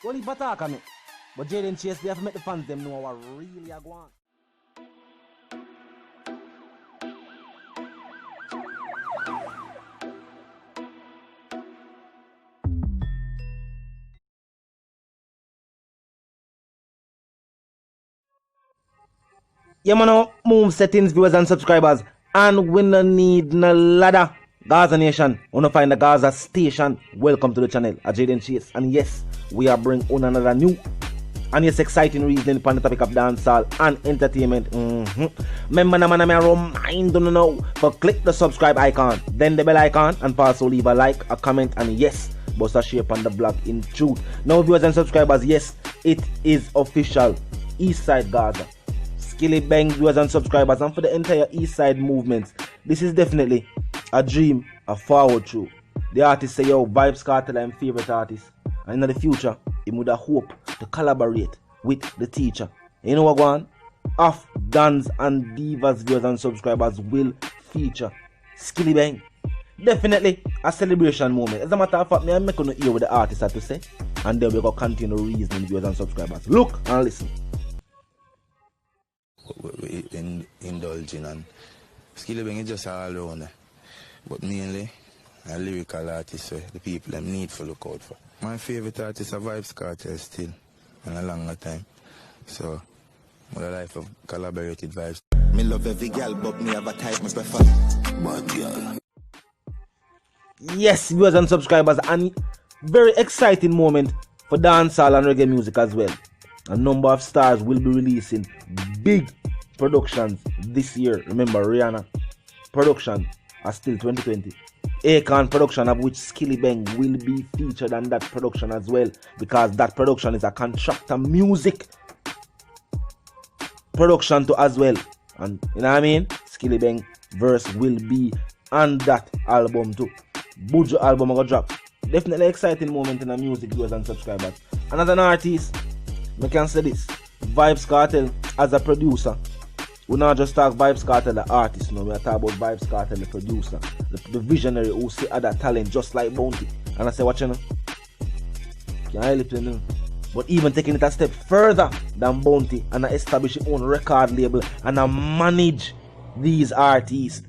Only attack on me. But Jayden Chase, they have to make the fans them know what really are going. Yeah, man, move settings, viewers and subscribers. And we no need no ladder. Gaza Nation, wanna find the Gaza station. Welcome to the channel, Jayden Chase. And yes, we are bringing on another new and yes, exciting reason upon the topic of dancehall and entertainment. Remember, man, I remind you now, but click the subscribe icon, then the bell icon, and also leave a like, a comment, and yes, bust a share on the blog in truth. Now, viewers and subscribers, yes, it is official. Eastside Garden, Skilli Bang, viewers and subscribers, and for the entire Eastside movement, this is definitely a dream, a forward through. The artist say, yo, Vybz Kartel, I'm favorite artist, and in the future, he would have hope to collaborate with the teacher. You know what, go on? Off Dance and Divas viewers and subscribers will feature Skilli Bang. Definitely a celebration moment. As a matter of fact, I'm making to hear what the artist had to say, and then we're going to continue reasoning viewers and subscribers. Look and listen. We indulging, and Skillibeng is just all around, but mainly a lyrical artist, the people them need to look out for. My favorite artist is Vybz Kartel still, and a longer time. So, with a life of collaborated vibes. Me love every girl, but me have a type me prefer. Bad girl. Yes, viewers and subscribers, and very exciting moment for dancehall and reggae music as well. A number of stars will be releasing big productions this year. Remember, Rihanna production are still 2020. Akon production, of which Skilli Bang will be featured on that production as well, because that production is a contractor music production too as well. And you know what I mean? Skilli Bang verse will be on that album too. Bujo album gonna drop. Definitely exciting moment in the music, viewers and subscribers. And as an artist, I can say this: Vybz Kartel as a producer. We not just talk Vybz Kartel the artist, no. We are talking about Vybz Kartel the producer, the visionary who see other talent just like Bounty. And I say, what you know? Can I lift you? But even taking it a step further than Bounty and establish your own record label and manage these artists.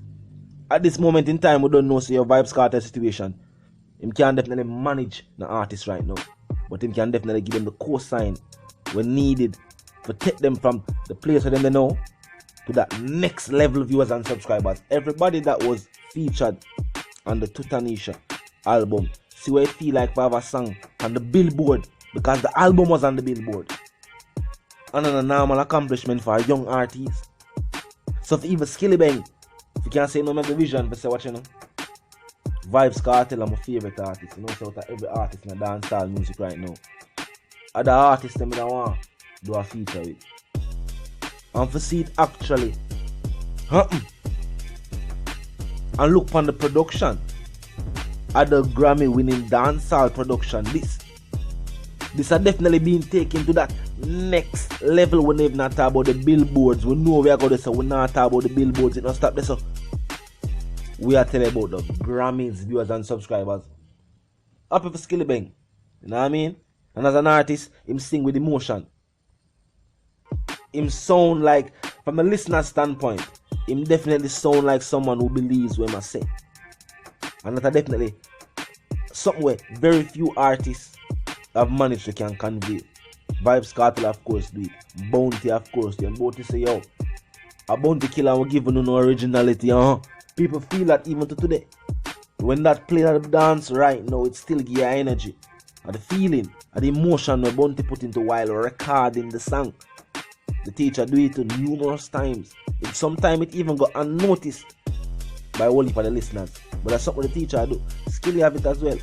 At this moment in time, we don't know your Vybz Kartel situation. Him can definitely manage the artist right now, but him can definitely give them the cosign when needed to take them from the place where they know to that next level, viewers and subscribers. Everybody that was featured on the Tutanisha album, see what it feel like for have a song on the Billboard, because the album was on the Billboard. And a normal accomplishment for a young artist. So if even Skilli Bang, if you can't say no, make the vision, but say what you know. Vybz Kartel, I'm my favorite artist. You know, so that every artist in the dancehall music right now. Other artists them I want do a feature with. And for see it actually happen. And look on the production at the Grammy winning dancehall production. This are definitely being taken to that next level. We never not talk about the billboards. We know we are going to say we not talk about the billboards. It don't stop there. So we are telling about the Grammys, viewers and subscribers. Happy for Skilli Bang. You know what I mean? And as an artist, him sing with emotion. Him sound like, from a listener standpoint, him definitely sound like someone who believes what I say. And that's definitely something where very few artists have managed to can convey. Vybz Kartel, of course, do it. Bounty, of course, do it. And Bounty say, yo, a Bounty killer will give you no originality. People feel that even to today. When that play at the dance right now, it still give you energy. And the feeling, and the emotion where Bounty put into while recording the song. The teacher do it numerous times. Sometimes it even got unnoticed by all of the listeners. But that's something the teacher do. Skilli have it as well.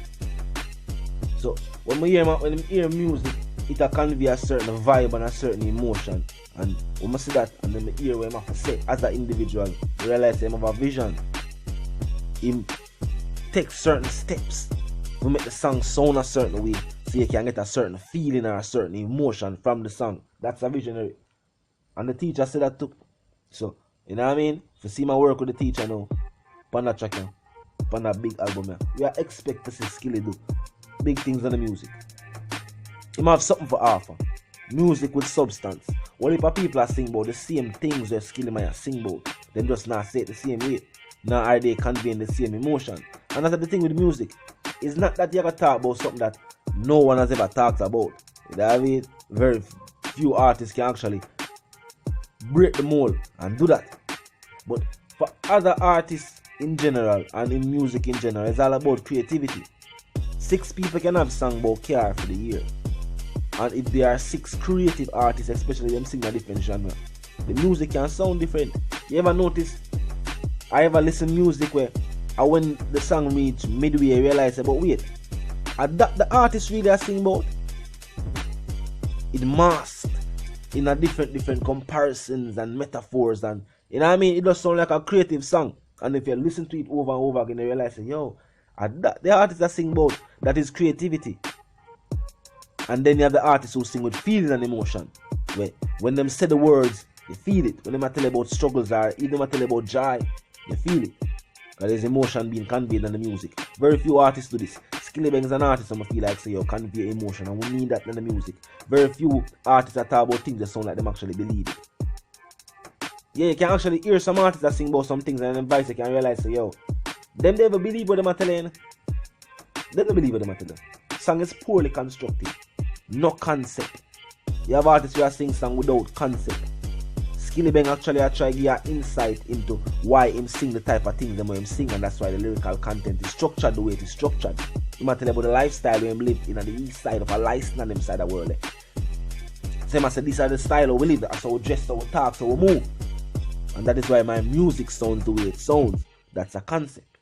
So when we hear music, it can convey a certain vibe and a certain emotion. And when I see that, and then I hear what I have to say as an individual, realize I have a vision. Him take certain steps to make the song sound a certain way, so you can get a certain feeling or a certain emotion from the song. That's a visionary. And the teacher said that too. So, you know what I mean? If you see my work with the teacher now, upon that track, upon that big album, we are expect to see Skilli do big things on the music. Him have something for offer. Music with substance. What if people are sing about the same things that Skilli Bang sing about? Them just not say it the same way. Now are they conveying the same emotion? And that's the thing with music. It's not that you gotta talk about something that no one has ever talked about. You know what I mean? Very few artists can actually break the mold and do that. But for other artists in general and in music in general, it's all about creativity. 6 people can have sung about car for the year. And if there are 6 creative artists, especially them sing a different genre, the music can sound different. You ever notice? I ever listen music where when the song reach midway, I realize about wait, that the artist really are sing about it masked in a different comparisons and metaphors, and you know what I mean? It does sound like a creative song. And if you listen to it over and over again, you realize, yo, that the artist that sing about that is creativity. And then you have the artists who sing with feeling and emotion. Where when them say the words, you feel it. When they tell you about struggles or even tell you about joy, you feel it. Because there's emotion being conveyed in the music. Very few artists do this. Skillibeng is an artist, I feel like say, yo, convey emotion, and we need that in the music. Very few artists that talk about things that sound like them actually believe it. Yeah, you can actually hear some artists that sing about some things, and then vice you can realize, say, yo, them they ever believe what them are telling. They don't believe what them are telling. Song is poorly constructed. No concept. You have artists who are singing song without concept. Skilli Bang actually try to give insight into why him sing the type of things them him sing, and that's why the lyrical content is structured the way it is structured. He might tell about the lifestyle where him live in the east side of a license on them side of the world. Same as this are the style we live, that's how we dress, how we talk, how we move. And that is why my music sounds the way it sounds. That's a concept.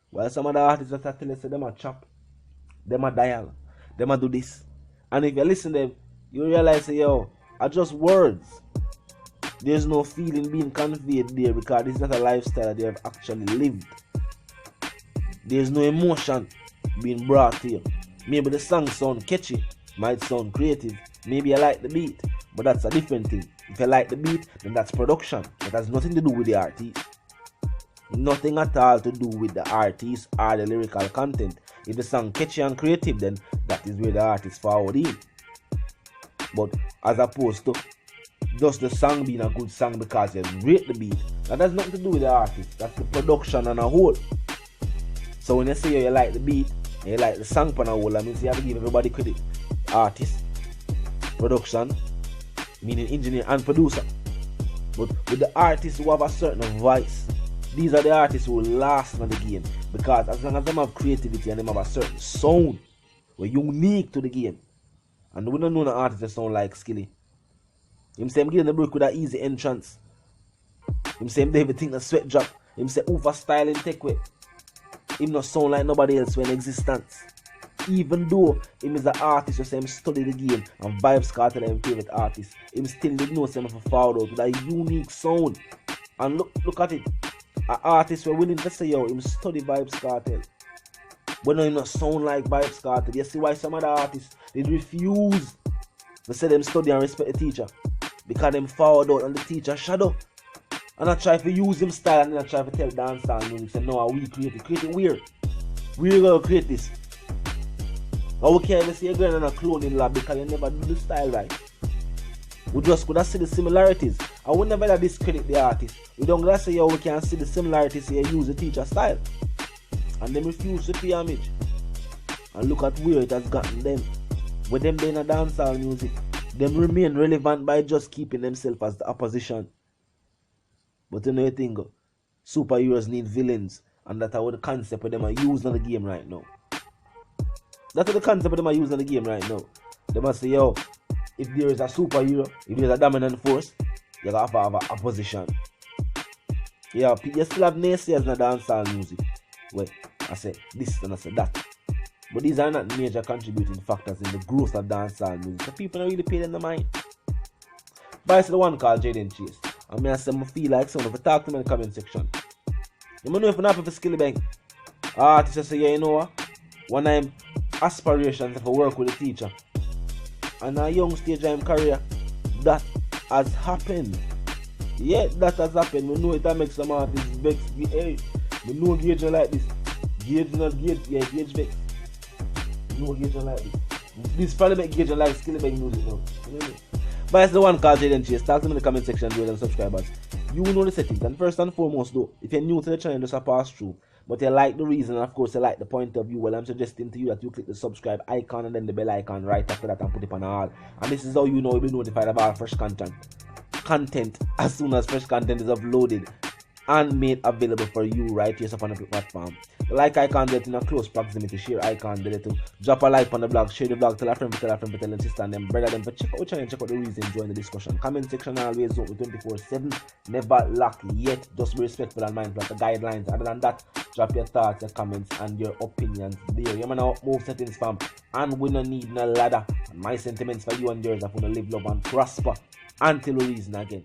While some other artists that tell us them a chop, them a dial, them a do this. And if you listen to them, you realize, yo, are just words. There's no feeling being conveyed there because it's not a lifestyle that they have actually lived. There's no emotion being brought to you. Maybe the song sound catchy, might sound creative. Maybe you like the beat, but that's a different thing. If you like the beat, then that's production. It has nothing to do with the artist. Nothing at all to do with the artist or the lyrical content. If the song catchy and creative, then that is where the artist forward in. But as opposed to just the song being a good song because you rate the beat, that has nothing to do with the artist. That's the production on a whole. So when you say you like the beat and you like the song on a whole, that means you have to give everybody credit. Artist, production, meaning engineer and producer. But with the artists who have a certain voice, these are the artists who will last in the game, because as long as them have creativity and them have a certain sound, we're unique to the game. And we don't know the artists that sound like Skilli. Him say him give the break with an easy entrance. Him say him do everything a sweat drop. Him say over styling take way. Him not sound like nobody else when existence. Even though him is an artist, you say him study the game and Vybz Kartel him favorite artist, him still did know him for forward out with a unique sound. And look at it. An artist were willing to say, yo, him study Vybz Kartel. But no, him not sound like Vybz Kartel. You see why some other artists, they refuse to say them study and respect the teacher. Because them forward out and the teacher shadow. And I try to use him style and then I try to tell dancehall music, say, no, we create it weird. We're going to create this. Or we can't even see you going in a cloning lab because you never do the style right. We just could see the similarities. I would never discredit the artist. We don't gotta say, yo, we can see the similarities here, use the teacher style. And them refuse to pay homage. And look at where it has gotten them. With them doing a dancehall music, them remain relevant by just keeping themselves as the opposition. But you know you think, superheroes need villains, and that's how the concept of them are used in the game right now. That's what the concept of them are used in the game right now. They must say, yo, if there is a superhero, if there is a dominant force, you have to have an opposition. Yeah, you still have naysayers in the dancehall music. Well, I say this and I say that. But these are not major contributing factors in the growth of dancehall music. So people don't really pay them the mind. But I see the one called Jayden Chase. And I say I feel like someone, if I talk to me in the comment section. You know if you're not happy for Skilli Bang. Artists say, yeah, you know what? One time aspirations of work with a teacher. And a young stage of career, that has happened. Yeah, that has happened. We know it makes some artists vex. Hey, we know gauge like this. Gauge not gauge, yeah, gauge vex. No gauge like this. This probably make Gage like Skillibeng music now. You know? But it's the one called Jayden Chase. Talk to me in the comment section, viewers and subscribers. You know the settings. And first and foremost though, if you're new to the channel, just a pass through. But you like the reason, and of course you like the point of view, well, I'm suggesting to you that you click the subscribe icon and then the bell icon right after that and put it on all. And this is how you know you'll be notified about fresh content as soon as fresh content is uploaded and made available for you right here on the platform. Like icon there in a close proximity, share icon there to drop a like on the blog, share the blog, tell a friend, tell them sister and them brother them, but check out channel, check out the reason, join the discussion. Comment section always open 24/7, never lock yet, just be respectful and mindful of the guidelines. Other than that, drop your thoughts, your comments and your opinions there. You man move settings fam, and we no need no ladder. And my sentiments for you and yours, I want to live, love and prosper until we reason again.